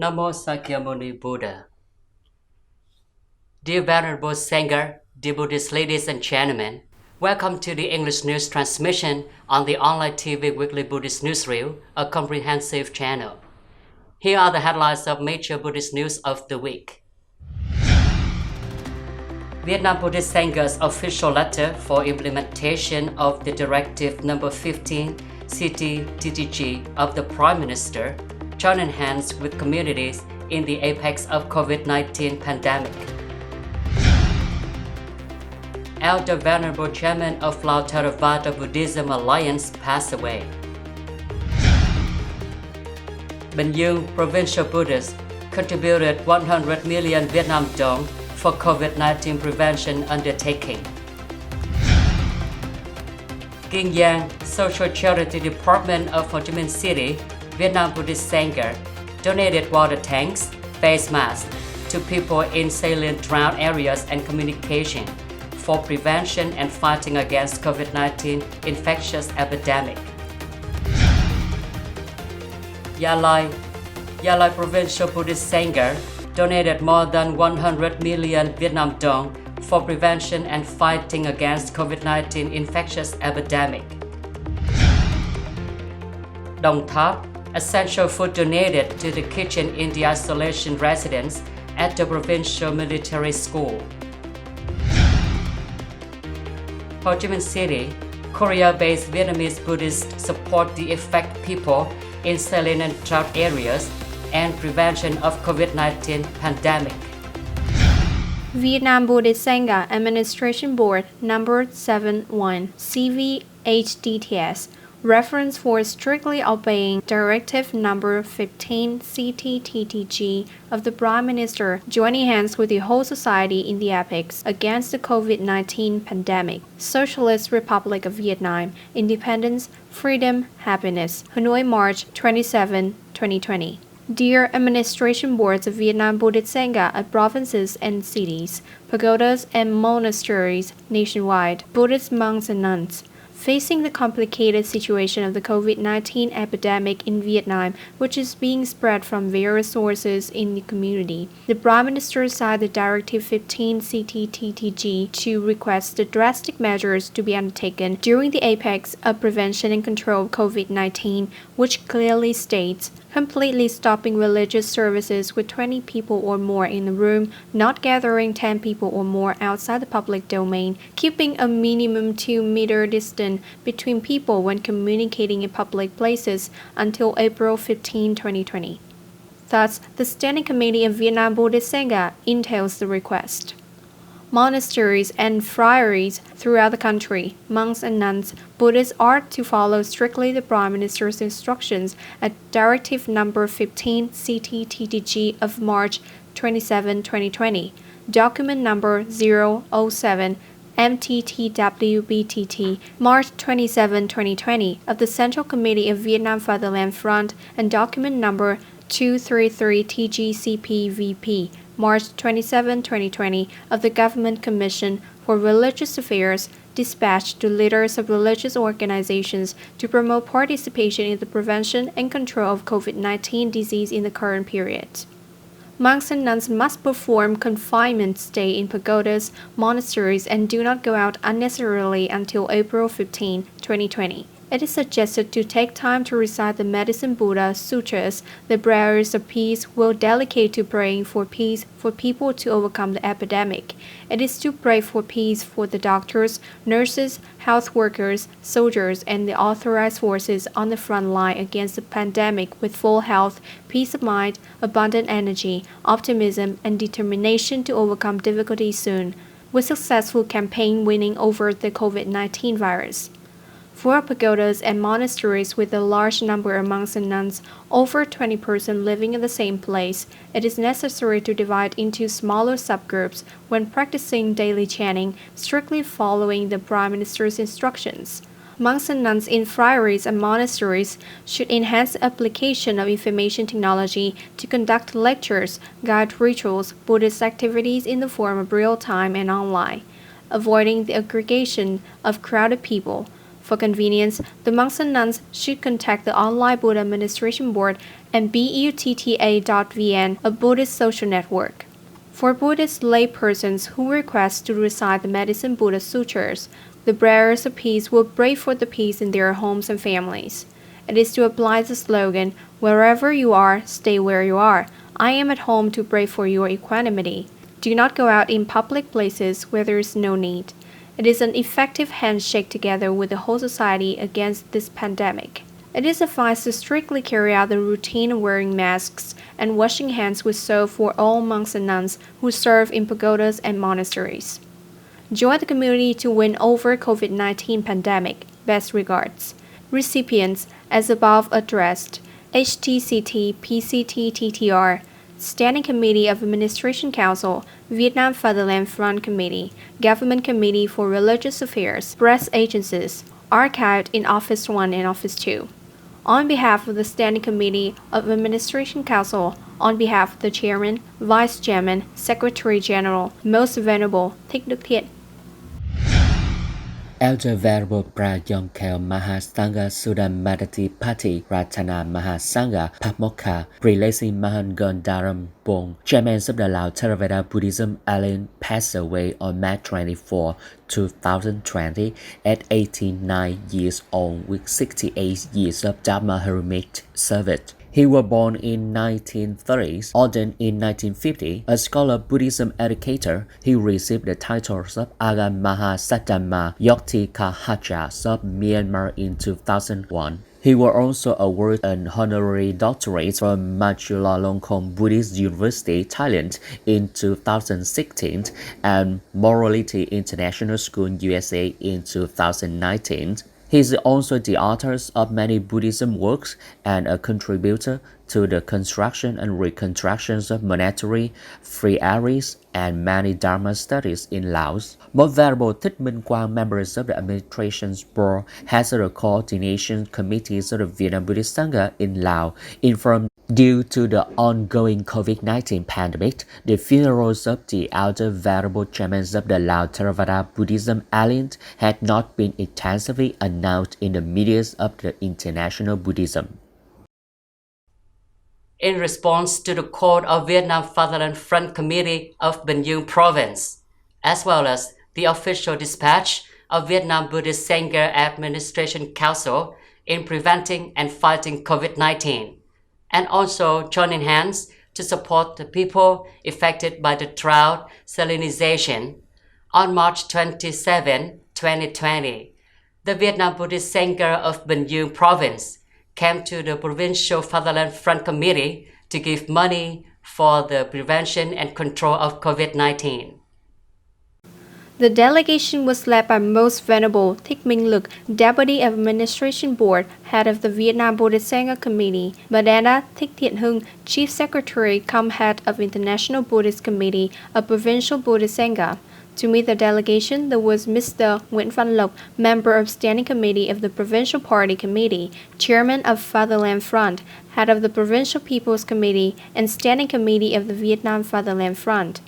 Namo Sakyamuni Buddha. Dear Venerable Sangha, dear Buddhist ladies and gentlemen, welcome to the English news transmission on the online TV weekly Buddhist newsreel, a comprehensive channel. Here are the headlines of major Buddhist news of the week. Vietnam Buddhist Sangha's official letter for implementation of the Directive number 15 CT-TTG of the Prime Minister join hands with communities in the apex of COVID-19 pandemic. Elder Venerable Chairman of Lao Theravada Buddhism Alliance passed away. BINH Provincial Buddhists contributed 100 million Vietnam dong for COVID-19 prevention undertaking. Kinh Giang Social Charity Department of Ho Chi Minh City, Vietnam Buddhist Sangha donated water tanks, face masks to people in salient drought areas and communication for prevention and fighting against COVID-19 infectious epidemic. Gia Lai Provincial Buddhist Sangha donated more than 100 million Vietnam dong for prevention and fighting against COVID-19 infectious epidemic. Đồng Tháp, essential food donated to the kitchen in the isolation residence at the Provincial Military School. Ho Chi Minh City, Korea-based Vietnamese Buddhists support the affected people in saline and drought areas and prevention of COVID-19 pandemic. Vietnam Buddhist Sangha Administration Board Number 71 CVHDTS reference for strictly obeying Directive Number 15 CT-TTG of the Prime Minister joining hands with the whole society in the apex against the COVID-19 pandemic. Socialist Republic of Vietnam, Independence, Freedom, Happiness, Hanoi, March 27, 2020. Dear Administration Boards of Vietnam Buddhist Sangha at provinces and cities, pagodas and monasteries nationwide, Buddhist monks and nuns, facing the complicated situation of the COVID-19 epidemic in Vietnam, which is being spread from various sources in the community, the Prime Minister signed the Directive 15 CT-TTG to request the drastic measures to be undertaken during the apex of prevention and control of COVID-19, which clearly states completely stopping religious services with 20 people or more in the room, not gathering 10 people or more outside the public domain, keeping a minimum 2-meter distance between people when communicating in public places until April 15, 2020. Thus, the Standing Committee of Vietnam Buddhist Sangha entails the request. Monasteries and friaries throughout the country, monks and nuns, Buddhists are to follow strictly the Prime Minister's instructions at Directive Number 15 CT-TTG of March 27, 2020, Document Number 007 MTTWBTT, March 27, 2020, of the Central Committee of Vietnam Fatherland Front, and Document Number 233 TGCP-VP, March 27, 2020, of the Government Commission for Religious Affairs, dispatched to leaders of religious organizations to promote participation in the prevention and control of COVID-19 disease in the current period. Monks and nuns must perform confinement stay in pagodas, monasteries, and do not go out unnecessarily until April 15, 2020. It is suggested to take time to recite the Medicine Buddha Sutras, the prayers of peace, will dedicate to praying for peace for people to overcome the epidemic. It is to pray for peace for the doctors, nurses, health workers, soldiers, and the authorized forces on the front line against the pandemic with full health, peace of mind, abundant energy, optimism, and determination to overcome difficulties soon, with successful campaign winning over the COVID-19 virus. For pagodas and monasteries with a large number of monks and nuns, over 20 persons living in the same place, it is necessary to divide into smaller subgroups when practicing daily chanting, strictly following the Prime Minister's instructions. Monks and nuns in friaries and monasteries should enhance the application of information technology to conduct lectures, guide rituals, Buddhist activities in the form of real-time and online, avoiding the aggregation of crowded people. For convenience, the monks and nuns should contact the online Buddha Administration Board and BUDDHA.VN, a Buddhist social network. For Buddhist laypersons who request to recite the Medicine Buddha Sutras, the bearers of peace will pray for the peace in their homes and families. It is to apply the slogan, "Wherever you are, stay where you are. I am at home to pray for your equanimity." Do not go out in public places where there is no need. It is an effective handshake together with the whole society against this pandemic. It is advised to strictly carry out the routine of wearing masks and washing hands with soap for all monks and nuns who serve in pagodas and monasteries. Join the community to win over COVID-19 pandemic. Best regards. Recipients, as above addressed, HTCT PCT-TTR, Standing Committee of Administration Council, Vietnam Fatherland Front Committee, Government Committee for Religious Affairs, Press Agencies, archived in Office 1 and Office 2. On behalf of the Standing Committee of Administration Council, on behalf of the Chairman, Vice Chairman, Secretary General, Most Venerable Thích Đức Thiện, Elder Venerable Prayongkhel Mahasangha Sudamadati Pati Ratana Mahasangha Pamokha Prelasi Mahangondaram Bong, Chairman of the Lao Theravada Buddhism Alliance, passed away on May 24, 2020 at 89 years old with 68 years of Dharma hermit service. He was born in 1930s, ordained in 1950. A scholar Buddhism educator, he received the titles of Agam Mahasaddhamma Yoktikahaja of Myanmar in 2001. He was also awarded an honorary doctorate from Chulalongkorn Buddhist University, Thailand in 2016 and Morality International School, USA in 2019. He is also the author of many Buddhism works and a contributor to the construction and reconstructions of monasteries, free areas, and many Dharma studies in Laos. Most Venerable Thích Minh Quang, members of the Administration Board, has the coordination committees of the Vietnam Buddhist Sangha in Laos, informed due to the ongoing COVID-19 pandemic, the funerals of the elder Venerable Chairman of the Lao Theravada Buddhism Alliance had not been extensively announced in the media of the international Buddhism. In response to the call of Vietnam Fatherland Front Committee of BINH Province, as well as the official dispatch of Vietnam Buddhist Sangha Administration Council in preventing and fighting COVID-19, and also joining hands to support the people affected by the drought salinization. On March 27, 2020, the Vietnam Buddhist Sangha of BINH Province came to the Provincial Fatherland Front Committee to give money for the prevention and control of COVID-19. The delegation was led by Most Venerable Thích Minh Lực, Deputy of Administration Board, Head of the Vietnam Buddhist Sangha Committee, Badana Thích Thiện Hưng, Chief Secretary cum Head of International Buddhist Committee of Provincial Buddhist Sangha. To meet the delegation, there was Mr. Nguyễn Văn Lộc, Member of Standing Committee of the Provincial Party Committee, Chairman of Fatherland Front, Head of the Provincial People's Committee, and Standing Committee of the Vietnam Fatherland Front.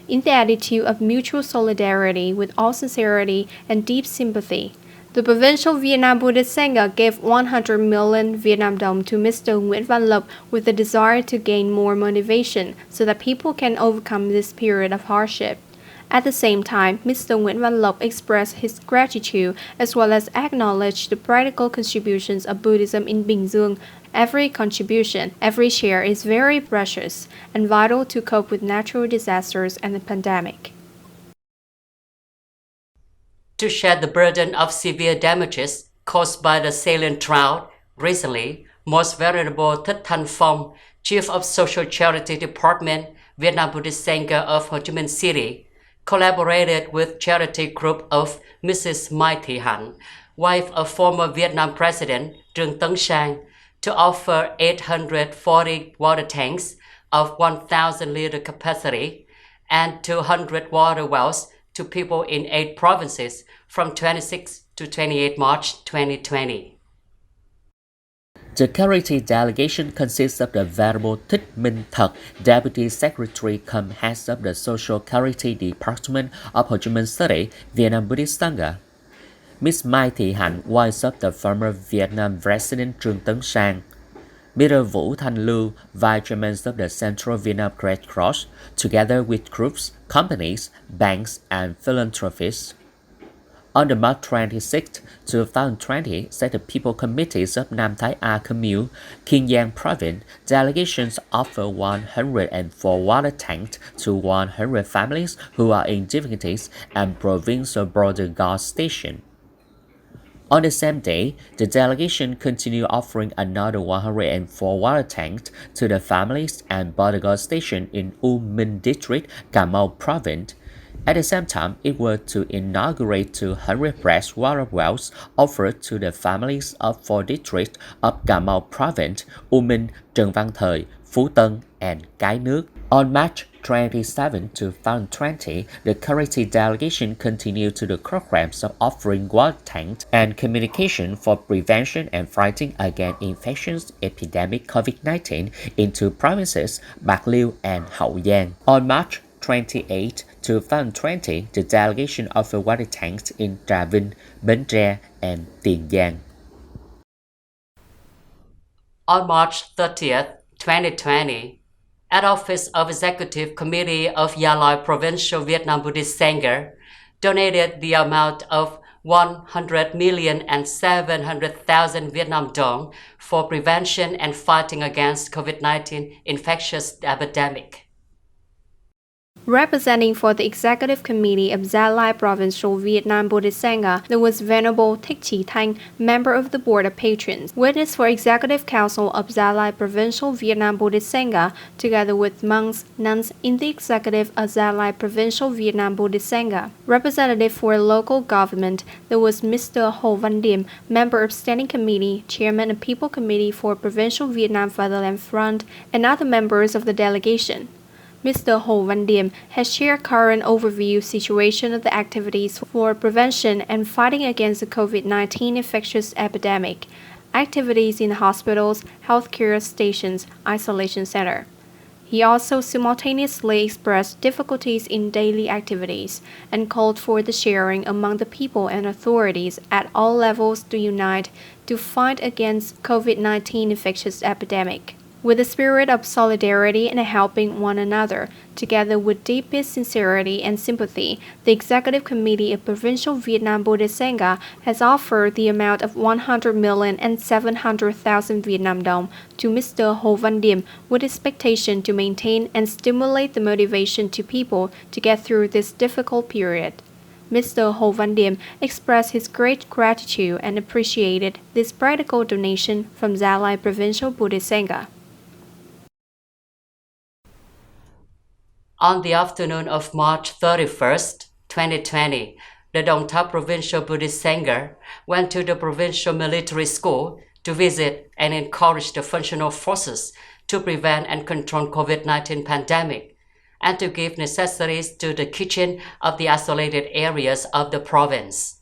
In the attitude of mutual solidarity with all sincerity and deep sympathy, the Provincial Vietnam Buddhist Sangha gave 100 million Vietnam dong to Mr. Nguyễn Văn Lộc with the desire to gain more motivation so that people can overcome this period of hardship. At the same time, Mr. Nguyễn Văn Lộc expressed his gratitude as well as acknowledged the practical contributions of Buddhism in Bình Dương. Every contribution, every share is very precious and vital to cope with natural disasters and the pandemic. To share the burden of severe damages caused by the saline drought, recently, Most Venerable Thích Thanh Phong, Chief of Social Charity Department, Vietnam Buddhist Sangha of Ho Chi Minh City, collaborated with charity group of Mrs. Mai Thị Hạnh, wife of former Vietnam President Trương Tấn Sang, to offer 840 water tanks of 1,000 liter capacity and 200 water wells to people in 8 provinces from 26 to 28 March 2020. The charity delegation consists of the Venerable Thích Minh Thật, Deputy Secretary cum Head of the Social Charity Department of Ho Chi Minh City, Vietnam Buddhist Sangha, Miss Mai Thị Hạnh, wife of the former Vietnam resident Trương Tấn Sang, Mr. Vũ Thanh Lưu, vice chairman of the Central Vietnam Red Cross, together with groups, companies, banks, and philanthropists. On the March 26, 2020, said the People Committees of Nam Thái A Commune, Kiên Giang Province, delegations offer 104 water tanks to 100 families who are in difficulties and provincial border guard station. On the same day, the delegation continued offering another 104 water tanks to the families and border guard station in U Minh District, Cà Mau Province. At the same time, it was to inaugurate 200 fresh water wells offered to the families of 4 districts of Cà Mau Province, U Minh, Trần Văn Thời, Phú Tân, and Cái Nước. On March 27, 2020, the Charity delegation continued to the programs of offering water tanks and communication for prevention and fighting against infections epidemic COVID-19 in 2 provinces, Bạc Liêu and Hậu Giang. On March 28, 2020, the delegation offered water tanks in Trà Vinh, Bến Tre, and Tiền Giang. On March 30th, 2020, at Office of Executive Committee of Gia Provincial Vietnam Buddhist Sangha donated the amount of 100,700,000 Vietnam dong for prevention and fighting against COVID-19 infectious epidemic. Representing for the Executive Committee of Gia Lai Provincial Vietnam Buddhist Sangha, there was Venerable Thích Chí Thanh, member of the Board of Patrons. Witness for Executive Council of Gia Lai Provincial Vietnam Buddhist Sangha, together with monks, nuns in the Executive of Gia Lai Provincial Vietnam Buddhist Sangha. Representative for local government, there was Mr. Hồ Văn Điểm, member of Standing Committee, Chairman of People Committee for Provincial Vietnam Fatherland Front, and other members of the delegation. Mr. Hồ Văn Điểm has shared current overview situation of the activities for prevention and fighting against the COVID-19 infectious epidemic, activities in hospitals, healthcare stations, isolation center. He also simultaneously expressed difficulties in daily activities and called for the sharing among the people and authorities at all levels to unite to fight against COVID-19 infectious epidemic. With a spirit of solidarity and helping one another, together with deepest sincerity and sympathy, the Executive Committee of Provincial Vietnam Buddhist Sangha has offered the amount of 100,700,000 Vietnam dong to Mr. Hồ Văn Điểm with expectation to maintain and stimulate the motivation to people to get through this difficult period. Mr. Hồ Văn Điểm expressed his great gratitude and appreciated this practical donation from Gia Lai Provincial Buddhist Sangha. On the afternoon of March 31st, 2020, the Đồng Tháp Provincial Buddhist Sangha went to the provincial military school to visit and encourage the functional forces to prevent and control COVID-19 pandemic and to give necessities to the kitchen of the isolated areas of the province.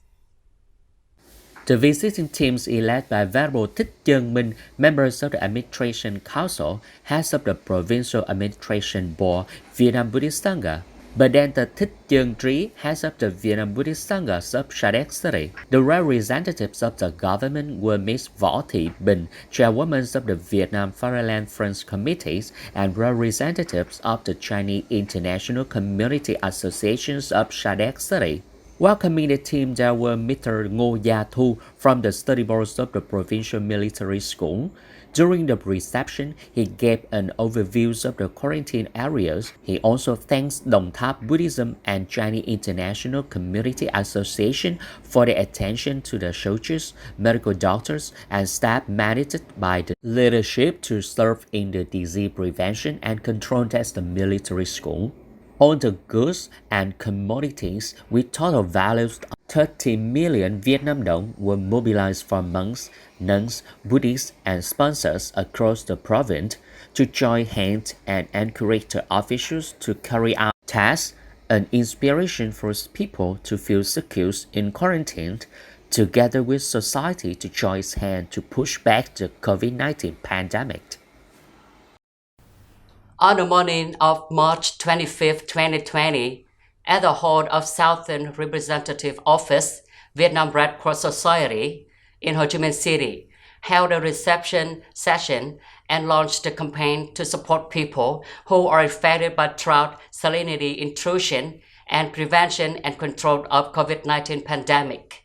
The visiting teams is led by Venerable Thích Dân Minh, members of the Administration Council, heads of the Provincial Administration Board, Vietnam Buddhist Sangha. But then the Thích Dân Trí, heads of the Vietnam Buddhist Sangha of Sa Đéc City. The representatives of the government were Ms. Võ Thị Bình, chairwoman of the Vietnam Fatherland Friends Committees, and representatives of the Chinese International Community Associations of Sa Đéc City. Welcoming the team, there were Mr. Ngô Gia Thu from the study boards of the Provincial Military School. During the reception, he gave an overview of the quarantine areas. He also thanks Đồng Tháp Buddhism and Chinese International Community Association for their attention to the soldiers, medical doctors, and staff managed by the leadership to serve in the disease prevention and control at the military school. All the goods and commodities with total values of 30 million Vietnam dong were mobilized from monks, nuns, Buddhists, and sponsors across the province to join hands and encourage the officials to carry out tasks, an inspiration for people to feel secure in quarantine, together with society to join hands to push back the COVID-19 pandemic. On the morning of March 25, 2020, at the hall of Southern Representative Office, Vietnam Red Cross Society in Ho Chi Minh City held a reception session and launched a campaign to support people who are affected by drought, salinity intrusion, and prevention and control of COVID-19 pandemic.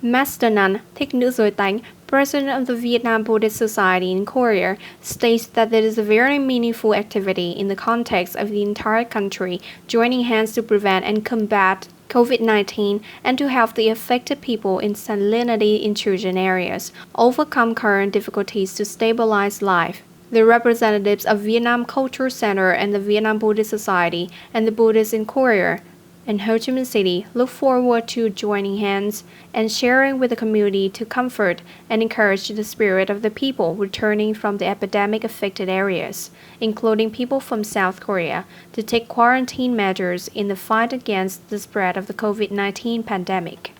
Master Nun Thích Nữ Giới Tánh, president of the Vietnam Buddhist Society in Korea, states that it is a very meaningful activity in the context of the entire country joining hands to prevent and combat COVID-19 and to help the affected people in salinity intrusion areas overcome current difficulties to stabilize life. The representatives of Vietnam Culture Center and the Vietnam Buddhist Society and the Buddhists in Korea and Ho Chi Minh City look forward to joining hands and sharing with the community to comfort and encourage the spirit of the people returning from the epidemic-affected areas, including people from South Korea, to take quarantine measures in the fight against the spread of the COVID-19 pandemic.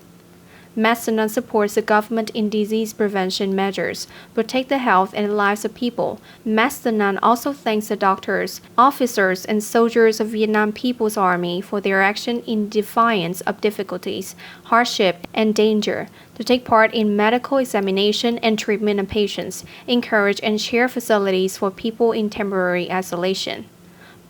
Master Nun supports the government in disease prevention measures, protect the health and lives of people. Master Nun also thanks the doctors, officers, and soldiers of Vietnam People's Army for their action in defiance of difficulties, hardship, and danger, to take part in medical examination and treatment of patients, encourage and share facilities for people in temporary isolation.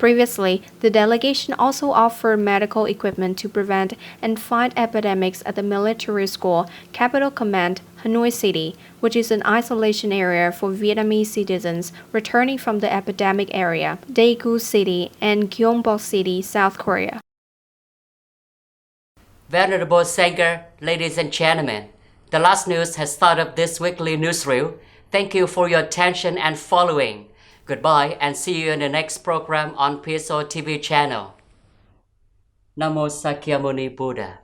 Previously, the delegation also offered medical equipment to prevent and fight epidemics at the military school, Capital Command, Hanoi City, which is an isolation area for Vietnamese citizens returning from the epidemic area, Daegu City, and Gyeongbok City, South Korea. Venerable Sangha, ladies and gentlemen, the last news has started this weekly newsreel. Thank you for your attention and following. Goodbye and see you in the next program on PSO TV channel. Namo Sakyamuni Buddha.